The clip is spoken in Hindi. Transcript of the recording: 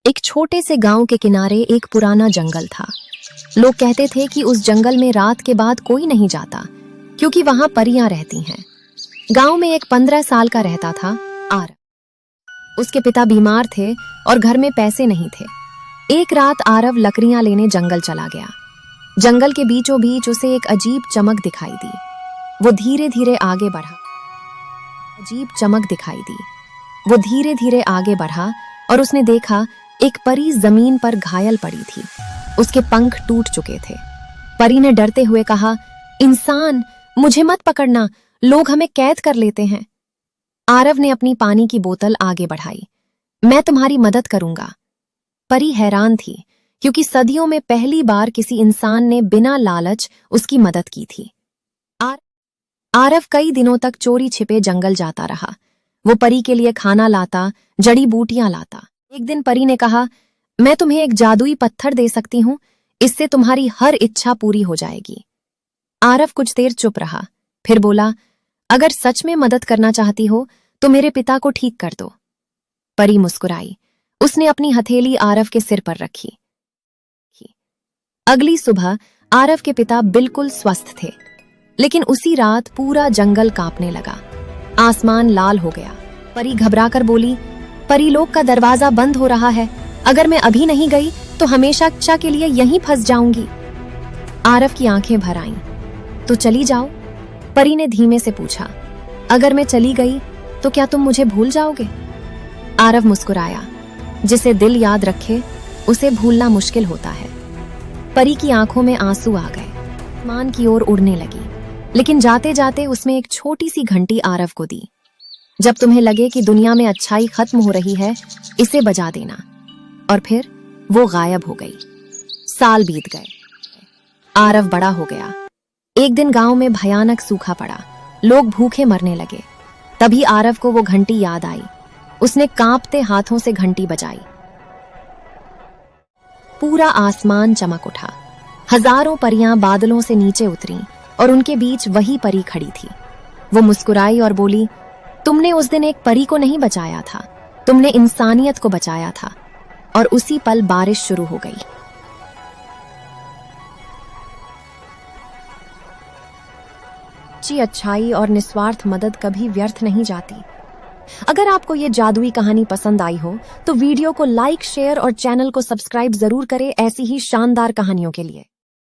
एक छोटे से गांव के किनारे एक पुराना जंगल था। लोग कहते थे कि उस जंगल में रात के बाद कोई नहीं जाता क्योंकि वहां परियां रहती हैं। गांव में एक 15 साल का रहता था आरव। उसके पिता बीमार थे और घर में पैसे नहीं थे। एक रात आरव लकड़ियां लेने जंगल चला गया। जंगल के बीचों बीच उसे एक अजीब चमक दिखाई दी। वो धीरे धीरे आगे बढ़ा। अजीब चमक दिखाई दी। वो धीरे धीरे आगे बढ़ा और उसने देखा एक परी जमीन पर घायल पड़ी थी। उसके पंख टूट चुके थे। परी ने डरते हुए कहा, इंसान, मुझे मत पकड़ना, लोग हमें कैद कर लेते हैं। आरव ने अपनी पानी की बोतल आगे बढ़ाई। मैं तुम्हारी मदद करूंगा। परी हैरान थी क्योंकि सदियों में पहली बार किसी इंसान ने बिना लालच उसकी मदद की थी। आरव कई दिनों तक चोरी छिपे जंगल जाता रहा। वो परी के लिए खाना लाता, जड़ी बूटियां लाता। एक दिन परी ने कहा, मैं तुम्हें एक जादुई पत्थर दे सकती हूं, इससे तुम्हारी हर इच्छा पूरी हो जाएगी। आरव कुछ देर चुप रहा, फिर बोला, अगर सच में मदद करना चाहती हो तो मेरे पिता को ठीक कर दो। परी मुस्कुराई। उसने अपनी हथेली आरव के सिर पर रखी। अगली सुबह आरव के पिता बिल्कुल स्वस्थ थे, लेकिन उसी रात पूरा जंगल कांपने लगा। आसमान लाल हो गया। परी घबराकर बोली, परीलोक का दरवाजा बंद हो रहा है। अगर मैं अभी नहीं गई तो हमेशा के लिए यहीं फंस जाऊंगी। आरव की आंखें भर आईं। तो चली जाओ? परी ने धीमे से पूछा। अगर मैं चली गई तो क्या तुम मुझे भूल जाओगे? आरव मुस्कुराया। जिसे दिल याद रखे उसे भूलना मुश्किल होता है। परी की आंखों में आंसू आ गए। आसमान की ओर उड़ने लगी, लेकिन जाते जाते उसमें एक छोटी सी घंटी आरव को दी। जब तुम्हें लगे कि दुनिया में अच्छाई खत्म हो रही है, इसे बजा देना। और फिर वो गायब हो गई। साल बीत गए। आरव बड़ा हो गया। एक दिन गांव में भयानक सूखा पड़ा। लोग भूखे मरने लगे। तभी आरव को वो घंटी याद आई। उसने कांपते हाथों से घंटी बजाई। पूरा आसमान चमक उठा। हजारों परियां बादलों से नीचे उतरीं और उनके बीच वही परी खड़ी थी। वो मुस्कुराई और बोली, तुमने उस दिन एक परी को नहीं बचाया था, तुमने इंसानियत को बचाया था। और उसी पल बारिश शुरू हो गई। अच्छाई और निस्वार्थ मदद कभी व्यर्थ नहीं जाती। अगर आपको ये जादुई कहानी पसंद आई हो तो वीडियो को लाइक, शेयर और चैनल को सब्सक्राइब जरूर करें ऐसी ही शानदार कहानियों के लिए।